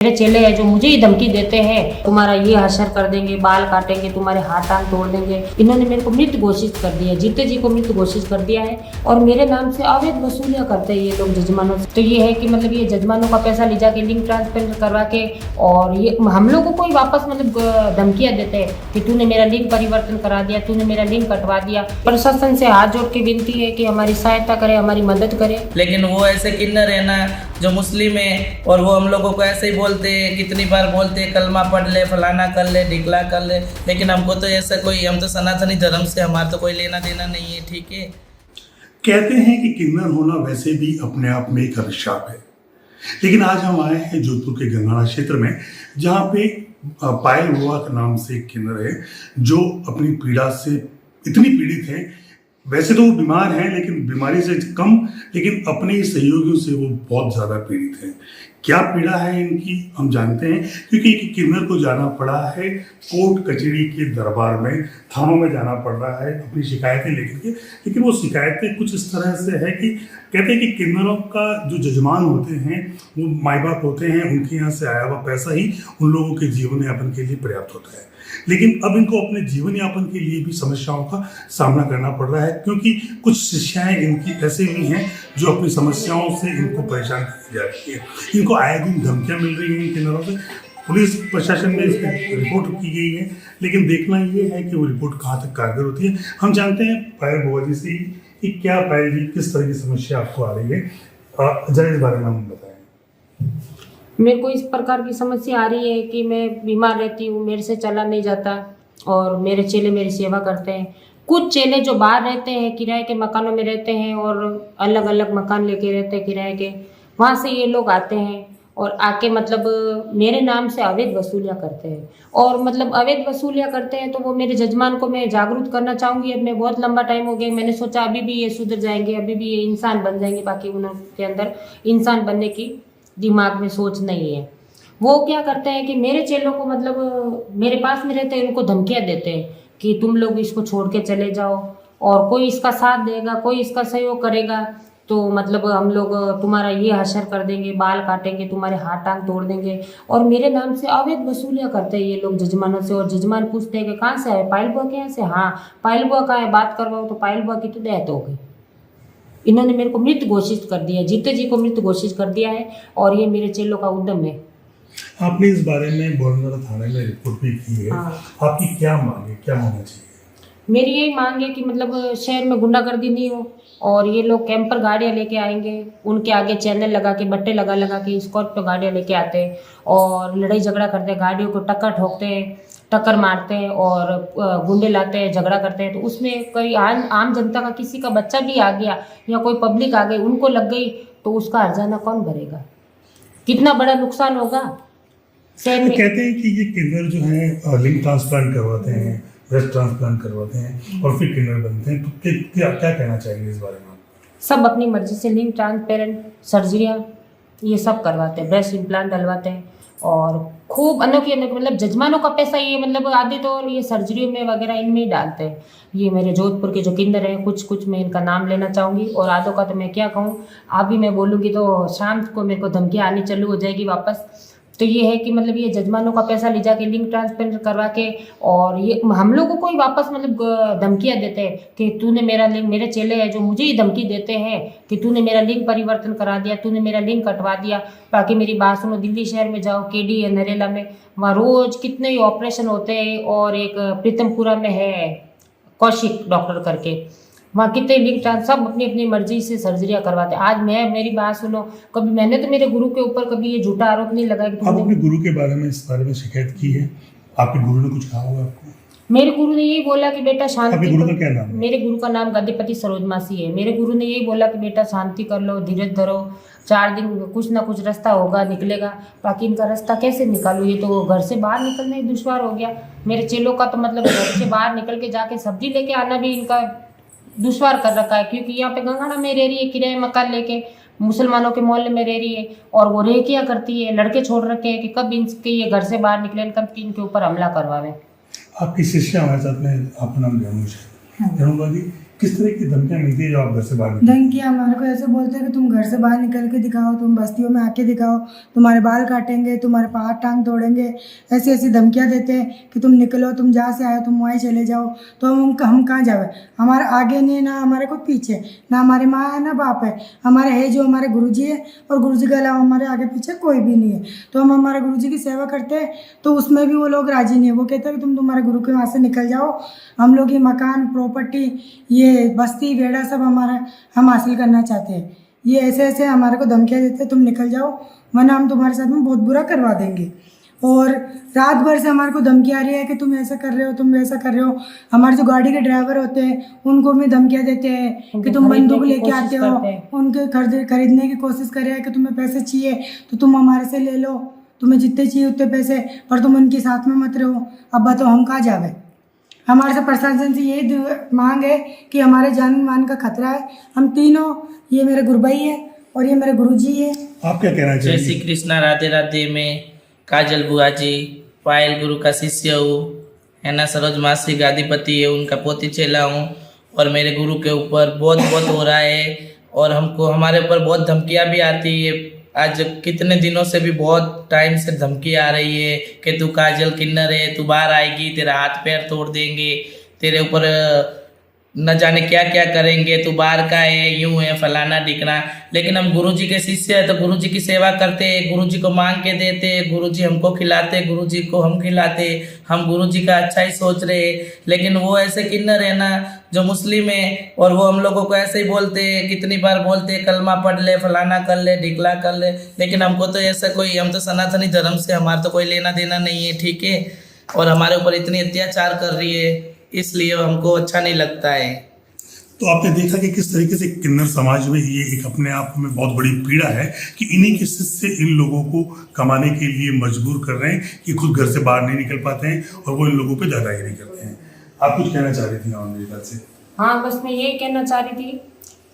मेरे चेले हैं जो मुझे ही धमकी देते हैं, तुम्हारा ये हशर कर देंगे, बाल काटेंगे, तुम्हारे हाथ टांग तोड़ देंगे। इन्होंने मेरे को मृत घोषित कर दिया है, जीते जी को मृत घोषित कर दिया है और मेरे नाम से अवैध वसूलियां करते हैं ये लोग जजमानों से। तो ये है कि मतलब ये जजमानों का पैसा ले जाके लिंक ट्रांसफर करवा के और ये हम लोगों को ही वापस मतलब धमकियां देते हैं कि तूने मेरा लिंक परिवर्तन करा दिया, तूने मेरा लिंक कटवा दिया। प्रशासन से हाथ जोड़ के विनती है कि हमारी सहायता करे, हमारी मदद करे। लेकिन वो ऐसे किन्नर है ना जो मुस्लिम है और वो हम लोगों को ऐसे ही बोलते हैं, कितनी बार बोलते हैं कलमा पढ़ ले, फलाना कर ले, ढिकला कर ले, लेकिन हमको तो ऐसा कोई, हम तो सनातनी धर्म से हमारा तो कोई लेना देना नहीं है। ठीक है, कहते हैं कि किन्नर होना वैसे भी अपने आप में एक अभिशाप है, लेकिन आज हम आए हैं जोधपुर के गंगाना क्षेत्र में, जहाँ पे पायल बुआ के नाम से एक किन्नर है जो अपनी पीड़ा से इतनी पीड़ित है। वैसे तो वो बीमार हैं, लेकिन बीमारी से कम, लेकिन अपने ही सहयोगियों से वो बहुत ज़्यादा पीड़ित है। क्या पीड़ा है इनकी हम जानते हैं, क्योंकि एक किन्नर को जाना पड़ा है कोर्ट कचहरी के दरबार में, थानों में जाना पड़ रहा है अपनी शिकायतें लेकर के। लेकिन वो शिकायतें कुछ इस तरह से है कि कहते हैं कि किन्नरों का जो जजमान होते हैं वो माई बाप होते हैं, उनके यहाँ से आया हुआ पैसा ही उन लोगों के जीवन यापन के लिए पर्याप्त होता है। लेकिन अब इनको अपने जीवन यापन के लिए भी समस्याओं का सामना करना पड़ रहा है, क्योंकि कुछ शिष्याएं इनकी ऐसे भी हैं जो अपनी समस्याओं से इनको परेशान की जा रही है। इनको आए दिन धमकियां मिल रही हैं इन किन्नरों से। पुलिस प्रशासन में इस पर रिपोर्ट की गई है, लेकिन देखना ये है कि वो रिपोर्ट कहाँ तक कारगर होती है। हम जानते हैं पायल बुआ जी से कि क्या पायल जी किस तरह की समस्या आपको आ रही है, जरा इस बारे में हम बताएं। मेरे को इस प्रकार की समस्या आ रही है कि मैं बीमार रहती हूँ, मेरे से चला नहीं जाता और मेरे चेले मेरी सेवा करते हैं। कुछ चेले जो बाहर रहते हैं, किराए के मकानों में रहते हैं और अलग अलग मकान लेके रहते हैं किराए के, वहाँ से ये लोग आते हैं और आके मतलब मेरे नाम से अवैध वसूलियाँ करते हैं। और मतलब अवैध वसूलियाँ करते हैं तो वो मेरे जजमान को मैं जागरूक करना चाहूँगी। अब मैं बहुत लंबा टाइम हो गया, मैंने सोचा अभी भी ये सुधर जाएंगे, अभी भी ये इंसान बन जाएंगे, बाकी उनके अंदर इंसान बनने की दिमाग में सोच नहीं है। वो क्या करते हैं कि मेरे चेलों को मतलब मेरे पास में रहते हैं, उनको धमकियां देते हैं कि तुम लोग इसको छोड़ के चले जाओ और कोई इसका साथ देगा, कोई इसका सहयोग करेगा तो मतलब हम लोग तुम्हारा ये हशर कर देंगे, बाल काटेंगे, तुम्हारे हाथ टांग तोड़ देंगे। और मेरे नाम से अवैध वसूलियाँ करते हैं ये लोग जजमानों से। और जजमान पूछते हैं कि कहाँ से आए, पायल बुआ के यहाँ से? हाँ, पायल बुआ कहाँ है, बात करवाओ। तो पायल बुआ की तो डेथ हो गई। इन्होंने मेरे को मृत घोषित कर दिया, जीते जी को मृत घोषित कर दिया है और ये मेरे चेलों का उद्यम है। आपने इस बारे में बोरनरा थाने में रिपोर्ट भी की है। हाँ। आपकी क्या मांग है, क्या होना चाहिए? मेरी यही मांग है कि मतलब शहर में गुंडागर्दी नहीं हो और ये लोग कैंपर गाड़ियाँ लेके आएंगे, उनके आगे चैनल लगा के, बट्टे लगा लगा के स्कॉर्पियो गाड़ियाँ लेके आते हैं और लड़ाई झगड़ा करते हैं, गाड़ियों को टक्कर ठोकते हैं, टक्कर मारते हैं और गुंडे लाते हैं, झगड़ा करते हैं। तो उसमें कोई आम जनता का किसी का बच्चा भी आ गया या कोई पब्लिक आ गई, उनको लग गई तो उसका हर्जाना कौन भरेगा? कितना बड़ा नुकसान होगा शहर में। कहते हैं कि ये किन्नर जो है लिंग ट्रांसप्लांट करवाते हैं, ब्रेस्ट ट्रांसप्लांट करवाते हैं और फिर किन्नर बनते हैं, तो क्या क्या कहना चाहिए इस बारे में? सब अपनी मर्जी से लिंग ट्रांसपेरेंट सर्जरियाँ ये सब करवाते हैं, ब्रेस्ट इम्प्लांट डलवाते हैं और खूब अनोखी अनोखी मतलब जजमानों का पैसा ये मतलब आधे तो ये सर्जरियों में वगैरह इनमें ही डालते हैं। ये मेरे जोधपुर के जो किन्नर हैं, कुछ मैं इनका नाम लेना चाहूँगी और आधों का तो मैं क्या कहूँ, अभी मैं बोलूँगी तो शाम को मेरे को धमकियाँ आनी चालू हो जाएगी वापस। तो ये है कि मतलब ये जजमानों का पैसा ले जाके लिंक ट्रांसफर करवा के और ये हम लोगों को ही वापस मतलब धमकियां देते हैं कि तूने मेरा लिंक, मेरे चेले हैं जो मुझे ही धमकी देते हैं कि तूने मेरा लिंक परिवर्तन करा दिया, तूने मेरा लिंक कटवा दिया। बाकी मेरी बात सुनो, दिल्ली शहर में जाओ, केडी है नरेला में, वहाँ रोज कितने ही ऑपरेशन होते हैं और एक प्रीतमपुरा में है कौशिक डॉक्टर करके, वहाँ कितने लिंक ट्रांस सब अपनी अपनी मर्जी से सर्जरियाँ करवाते हैं। आज मेरी बात सुनो, कभी मैंने तो मेरे गुरु के ऊपर कभी ये झूठा आरोप नहीं लगाया कि आप अपने गुरु के बारे में इस बारे में शिकायत की है? आपके गुरु ने कुछ कहा होगा आपको? मेरे गुरु ने यही बोला कि बेटा शांति। आपके गुरु का क्या नाम है? मेरे गुरु का नाम गद्दीपति सरोज मासी है। मेरे गुरु ने यही बोला कि बेटा शांति कर लो, धीरज धरो, 4 दिन कुछ ना कुछ रास्ता होगा, निकलेगा। बाकी इनका रास्ता कैसे निकालूँ, ये तो घर से बाहर निकलना ही दुश्वार हो गया। मेरे चेलों का तो मतलब घर से बाहर निकल के जाके सब्जी लेके आना भी इनका दुश्वार कर रखा है, क्योंकि यहाँ पे गंगाना में रह रही है किराए मकान लेके, मुसलमानों के मोहल्ले में रह रही है और वो रेकियाँ करती है, लड़के छोड़ रखे हैं कि कब इनके ये घर से बाहर निकले, कब इनके ऊपर हमला करवावे। आपकी शिष्या हमारे साथ में, आपका नाम रेणु है। रेणु जी, किस तरह की धमकियां मिलती है जो आप घर से बाहर निकलते धमकियाँ हमारे को ऐसे बोलते हैं कि तुम घर से बाहर निकल के दिखाओ, तुम बस्तियों में आके दिखाओ, तुम्हारे बाल काटेंगे, तुम्हारे हाथ टांग तोड़ेंगे, ऐसी ऐसी धमकियाँ देते हैं कि तुम निकलो, तुम जहाँ से आए तुम वहीं चले जाओ। तो हम कहाँ जावे, हमारे आगे नहीं ना हमारे को पीछे, ना हमारी माँ है ना बाप है, हमारे है जो हमारे गुरुजी है, और गुरुजी के अलावा हमारे आगे पीछे कोई भी नहीं है। तो हम हमारे गुरुजी की सेवा करते हैं, तो उसमें भी वो लोग राजी नहीं है। वो कहते हैं कि तुम तुम्हारे गुरु के वहाँ से निकल जाओ, हम लोग ये मकान प्रॉपर्टी ये बस्ती बेड़ा सब हमारा हम हासिल करना चाहते हैं। ये ऐसे ऐसे हमारे को धमकियाँ देते हैं, तुम निकल जाओ वरना हम तुम्हारे साथ में बहुत बुरा करवा देंगे। और रात भर से हमारे को धमकी आ रही है कि तुम ऐसा कर रहे हो, तुम वैसा कर रहे हो। हमारे जो गाड़ी के ड्राइवर होते हैं उनको भी धमकियाँ देते हैं कि तुम बंदूक लेके आते हो, उनके खरीदने की कोशिश कर रहे हैं कि तुम्हें पैसे चाहिए तो तुम हमारे से ले लो, तुम्हें जितने चाहिए उतने पैसे, पर तुम उनके साथ में मत रहो। अब बताओ हम कहाँ जावे। हमारे से प्रशासन से यही मांग है कि हमारे जान मान का खतरा है। हम तीनों, ये मेरे गुरुभाई है और ये मेरे गुरुजी है। आप क्या कहना जय चाहिए? श्री कृष्णा, राधे राधे। में काजल बुआ जी पायल गुरु का शिष्य हूँ, है ना। सरोज मासी गादीपति है, उनका पोती चेला हूँ। और मेरे गुरु के ऊपर बहुत हो रहा है और हमको हमारे ऊपर बहुत धमकियाँ भी आती है। आज कितने दिनों से भी बहुत टाइम से धमकी आ रही है कि तू काजल किन्नर है, तू बाहर आएगी तेरा हाथ पैर तोड़ देंगे, तेरे ऊपर न जाने क्या क्या करेंगे, तू बाहर का है, यूं है, फलाना ढिकना। लेकिन हम गुरुजी के शिष्य हैं तो गुरुजी की सेवा करते हैं, गुरुजी को मांग के देते हैं, गुरुजी हमको खिलाते, गुरुजी को हम खिलाते, हम गुरुजी का अच्छा ही सोच रहे हैं। लेकिन वो ऐसे किन्नर है ना जो मुस्लिम है और वो हम लोगों को ऐसे ही बोलते हैं, कितनी बार बोलते हैं कलमा पढ़ ले, फलाना कर ले, ढिकला कर ले। लेकिन हमको तो ऐसा कोई, हम तो सनातनी धर्म से हमारा तो कोई लेना देना नहीं है, ठीक है। और हमारे ऊपर इतनी अत्याचार कर रही है, इसलिए हमको अच्छा नहीं लगता है। तो आपने देखा कि किस तरीके से किन्नर समाज में ये एक अपने आप में बहुत बड़ी पीड़ा है कि इन्हीं के शिष्य इन लोगों को कमाने के लिए मजबूर कर रहे हैं कि खुद घर से बाहर नहीं निकल पाते हैं और वो इन लोगों पे दादागिरी करते हैं। आप कुछ कहना चाह रही थी मेरी बात से? हाँ, बस मैं यही कहना चाह रही थी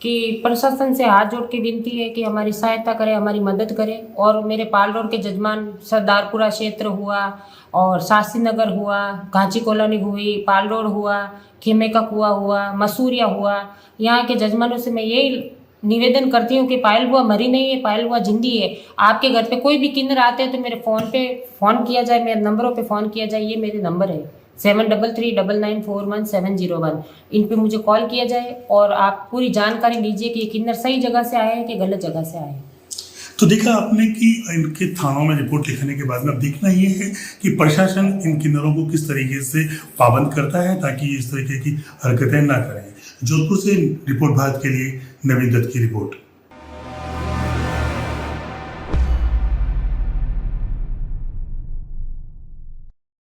कि प्रशासन से हाथ जोड़ के विनती है कि हमारी सहायता करे, हमारी मदद करे। और मेरे पाल रोड के जजमान सरदारपुरा क्षेत्र हुआ और शास्त्री नगर हुआ, घांची कॉलोनी हुई, पाल रोड हुआ, खेमे का कुआ हुआ, मसूरिया हुआ, यहाँ के जजमानों से मैं यही निवेदन करती हूँ कि पायल बुआ मरी नहीं है, पायल बुआ जिंदी है। आपके घर पे कोई भी किन्नर आते हैं तो मेरे फ़ोन पे फ़ोन किया जाए, मेरे नंबरों पे फ़ोन किया जाए। ये मेरे नंबर है 7339941701। इन पे मुझे कॉल किया जाए और आप पूरी जानकारी लीजिए कि ये किन्नर सही जगह से आए हैं कि गलत जगह से आए हैं। तो देखा आपने कि इनके थानों में रिपोर्ट लिखने के बाद में अब देखना ये है कि प्रशासन इन किन्नरों को किस तरीके से पाबंद करता है ताकि इस तरीके की हरकतें ना करें। जोधपुर से रिपोर्ट भारत के लिए नवीन दत्त की रिपोर्ट।